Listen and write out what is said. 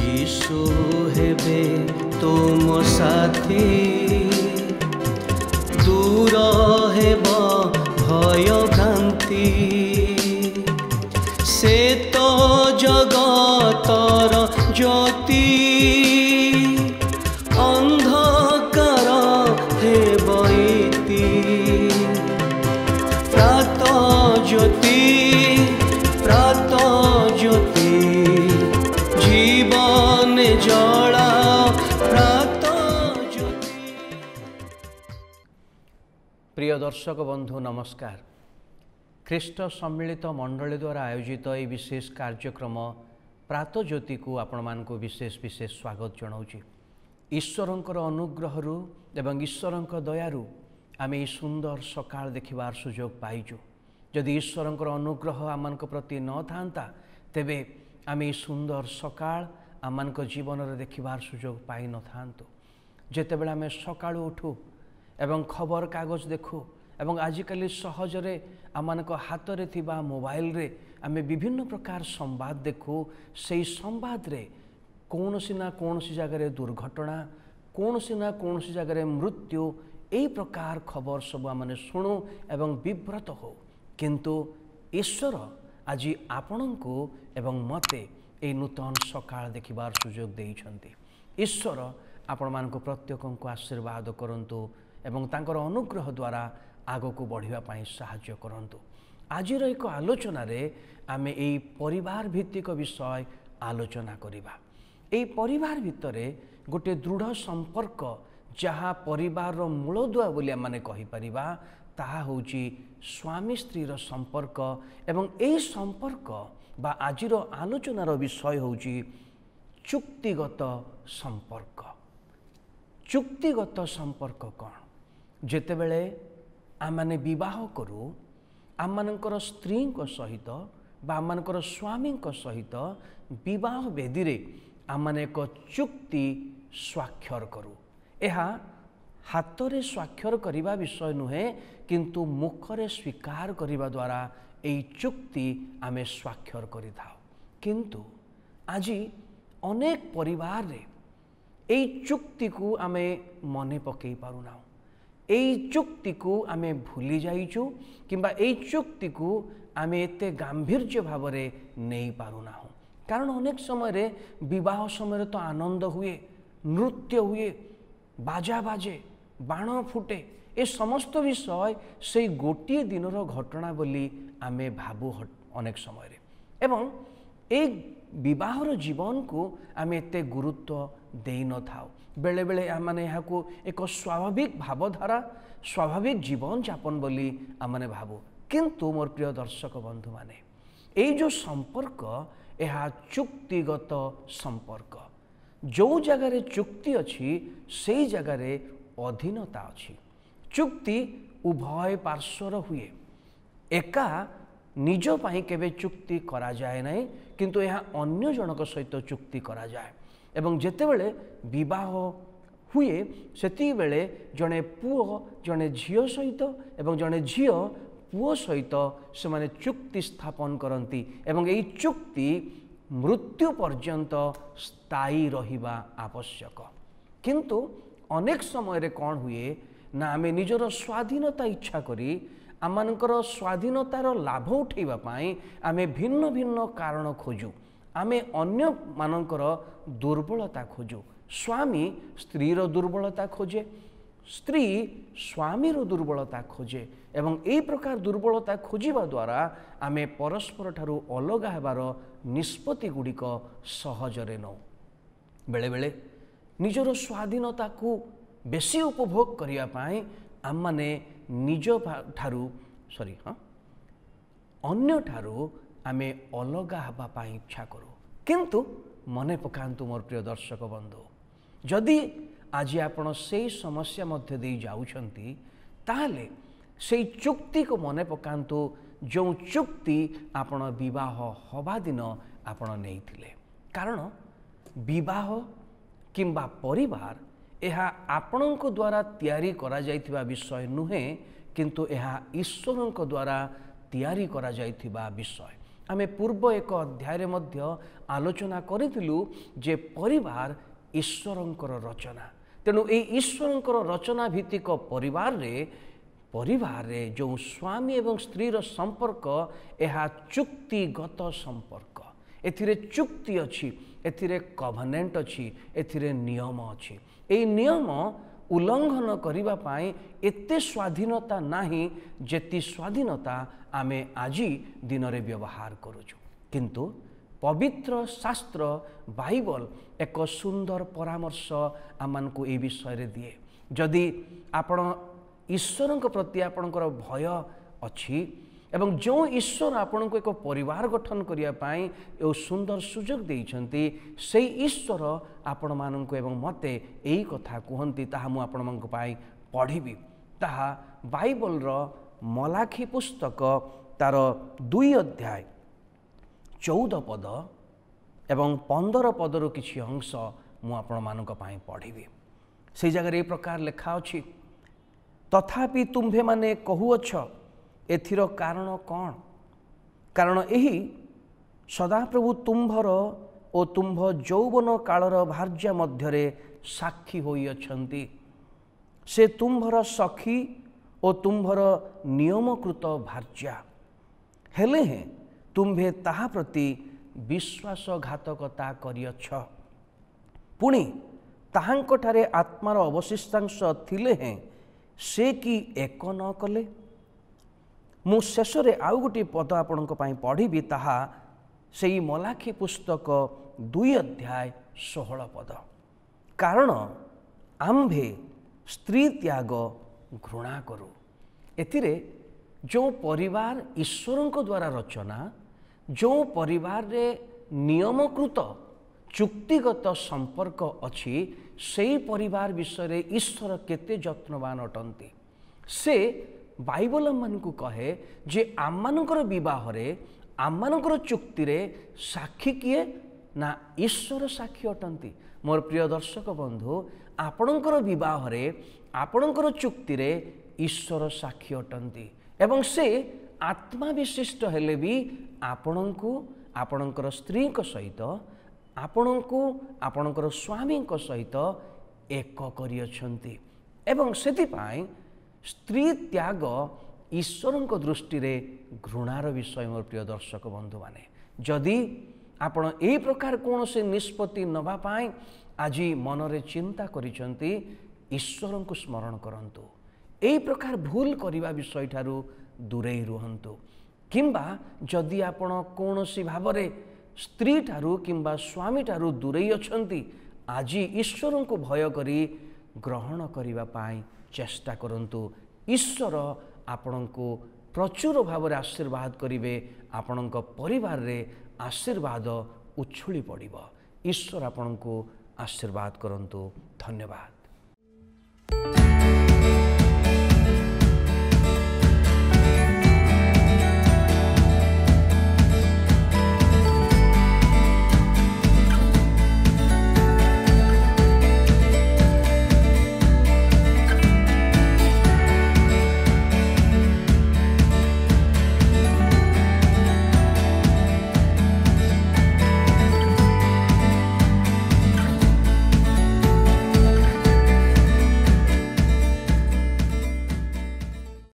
यीशु हेबे तुम साथी दूर हेब भय भ्रांति से तो जगतर ज्योति अंधकार हेब इति प्रात ज्योति जीवन जला प्रात ज्योति। प्रिय दर्शक बंधु नमस्कार। ख्रीष्ट सम्मिलित मंडली द्वारा आयोजित यह विशेष कार्यक्रम प्रात ज्योति को आपण मानक विशेष विशेष स्वागत जनाऊँगी। ईश्वरंकर अनुग्रहरु एवं ईश्वरंक दयारु आमे ई सुंदर सकाळ देखिबार सुयोग पाइजु। जदि ईश्वरंकर अनुग्रह आमनक प्रति न थांता तेबे आमे ई सुंदर सकाळ आमनक जीवन रे देखिबार सुयोग पाई न थांतु। जेतेबेले आमे सकाळु उठू एवं खबर कागज देखू एवं आजिकाली सहजरे आमनक हाथ रे थिबा मोबाइल रे आमे विभिन्न प्रकार संवाद देखू। सेई संवाद रे कौनसी ना कौनसी जगह दुर्घटना कौनसी ना कौनसी जगह मृत्यु यही प्रकार खबर सब आमने शुणु एवं विव्रत हो। किंतु ईश्वर आज आपणको एवं मते ये नूतन सकाळ देखिबार सुयोग देइछन्ति। ईश्वर आपण मानको प्रत्येकं को आशीर्वाद करंतु एवं तांकर अनुग्रह द्वारा आगको बढ़िबा पई सहाय्य करंतु। आजिर एक आलोचना रे आमे एई परिवार भित्तिक विषय आलोचना करिबा। एई परिवार भितरे गोटे दृढ़ संपर्क जहाँ परिवार मूलदुआ बोली आमे कहि परिबा ताहा होची स्वामी स्त्री संपर्क एवं एई संपर्क बा आजिर आलोचनार विषय होची चुक्तिगत संपर्क। चुक्तिगत संपर्क कौन? जेतेबेले आमाने विवाह करू आमनकर स्त्री सहित बा आमनकर स्वामी सहित विवाह वेदी रे आमने एक चुक्ति स्वाक्षर करू। यह हाथ रे स्वाक्षर करिबा विषय नुहे किंतु मुखरे स्वीकार करिबा द्वारा एई चुक्ति आमे स्वाक्षर करि थाओ। किंतु आजी अनेक परिवार रे एई चुक्ति को आमे मने पकई पारुना। एई चुक्ति को आमे भूली जाइछु किंबा एई चुक्ति को आमे एते गांभीर्य भाव रे नेई पारुना। कारण अनेक समय रे विवाह समय तो आनंद हुए, नृत्य हुए, बाजा बाजे, बाण फुटे, ए समस्त विषय से गोटे दिनर घटना बोली आमे भाबू अनेक समय रे। एवं ए विवाहर जीवन को आमे एते गुरुत्व देई न थाओ। बेले बेले आमने यहाँ को एक स्वाभाविक भावधारा स्वाभाविक जीवन यापन बोली आमने भाबू। किंतु मोर प्रिय दर्शक बंधु माने ए जो संपर्क यह चुक्तिगत संपर्क। जो जगार चुक्ति अच्छी से जगार अधीनता अच्छी। चुक्ति उभय पार्श्वर हुए। एका निज पाई केबे चुक्ति करा जाए नहीं किंतु यह अन्य जनक सहित चुक्ति करा जाए। एवं जेतेबेले विवाह हुए सेति बेले जड़े पुओ जड़े झियो सहित एवं जड़े झियो पुओ सहित से माने चुक्ति स्थापन करती एवं यही चुक्ति मृत्यु पर्यंत स्थायी रहिबा आवश्यक। किंतु अनेक समय रे कौन हुए ना आमे निजर स्वाधीनता इच्छा करी आमनकर स्वाधीनतार लाभ उठेबा पाई आमे भिन्न भिन्न कारण खोजू। आमे अन्य मानकर दुर्बलता खोजू। स्वामी स्त्रीर दुर्बलता खोजे, स्त्री स्वामीर दुर्बलता खोजे एवं यही प्रकार दुर्बलता खोजिबा द्वारा आमे परस्पर ठारू अलग हेबार निष्पत्ति गुड़िक सहजरे नौ। बेले बेले निजर स्वाधीनता को बेसी उपभोग करिया पाई आम माने निज ठारू अन्य ठारू आमे अलग हेबा पाई इच्छा करू। किंतु मने पकांतु मोर प्रिय दर्शक बंधु जदि आज आपण से समस्या मध्य दे जाउछंती ताहले से चुक्ति को मने पकांतु जो चुक्ति आपण विवाह हवा दिन आपण नेइथिले। कारण विवाह किंबा परिवार यह आपण द्वारा तैयारी करा जाइथिबा विषय नुहे किंतु यह ईश्वर द्वारा तैयारी करा जाइथिबा विषय। आमे पूर्व एक अध्याय मध्य आलोचना करिथिलु जे परिवार ईश्वरंकर रचना। तेणु ए ईश्वरंकर रचना भित्तिक परिवार रे जो स्वामी एवं स्त्री रो संपर्क यह चुक्तिगत संपर्क। एथिरे चुक्ति अच्छी, एथिरे कभनेंट अच्छी, एथिरे नियम अच्छी। ए नियम उल्लंघन करिबा पाई एते स्वाधीनता नाही जेति स्वाधीनता आमे आजी दिन रे व्यवहार करूछु। किंतु पवित्र शास्त्र बाइबल एक सुंदर परामर्श आमान को ए विषय रे दिए। जदि आपण ईश्वर प्रति आपणकर भय अच्छी एवं जो ईश्वर आपण को एक परिवार गठन करिया पाई ए सुंदर सुजोग देइछंती, से ईश्वर आपण माननको एवं मते एई कथा कहंती ताहा मु आपण मानक पाई पढ़िबी। ताहा बाइबल रो मलाखी पुस्तक तार 2 अध्याय 14 पद एवं 15 पदर किछि अंश मु आपण मानक पाई पढ़िबी। से जगह ए प्रकार लेखा अछि, तथापि तुम्भे माने कहुअछ एथिर कारण कौन? कारण यही सदाप्रभु तुम्भर ओ तुम्भ यौवन कालर भार्या मध्यरे साक्षी होई अछंती। से तुम्भर सखी ओ तुम्भर नियमकृत भार्या हेले हैं तुम्भे ताहा प्रति विश्वासघातकता करियछ। पुणी ताहांकठारे आत्मार अवशिष्टांश थिले हैं से कि एक न कले। मु शेष रे आउ गोटे पद आपण पढ़ी, ताहा सेई मलाखी पुस्तक 2 अध्याय 16 पद। कारण आम्भे स्त्री त्याग घृणा करू। एथिरे जो परिवार ईश्वर द्वारा रचना, जो परिवार रे नियमकृत चुक्तिगत संपर्क अच्छी, से परिवार विषय रे ईश्वर केते जत्नवान अटंती। से बाइबल मानकु कहे जे आमानकर विवाह रे आमानकर चुक्ति रे साक्षी किए ना ईश्वर साक्षी अटंती। मोर प्रिय दर्शक बंधु, आपणकर विवाह रे आपणकर चुक्ति रे ईश्वर साक्षी अटंती एवं से आत्मा विशिष्ट हेले भी आपणको आपणकर स्त्री सहित आपणको आपणकर स्वामी सहित एक करियछंती। एवं सेतिपाई स्त्री त्याग ईश्वर दृष्टि रे घृणार विषय। मोर प्रिय दर्शक बंधु माने, जदि आपण ए प्रकार कौन से निष्पत्ति नबा पाई आज मनरे चिंता करिसंती, ईश्वर को स्मरण करंतु। ए प्रकार भूल करिवा विषय ठारू दूरे रुहंतु। किंबा जदि आपण कौनसी भावरे स्त्री ठारू किंबा स्वामी ठारू दूरे अछंती, आज ईश्वर को भय करी ग्रहण करिवा पाई चेष्टा करंतु। ईश्वर आपणको प्रचुर भाव में आशीर्वाद करिवे। आपणक परिवार रे आशीर्वाद उछुली पड़िबो। ईश्वर आपणको आशीर्वाद करंतु। धन्यवाद।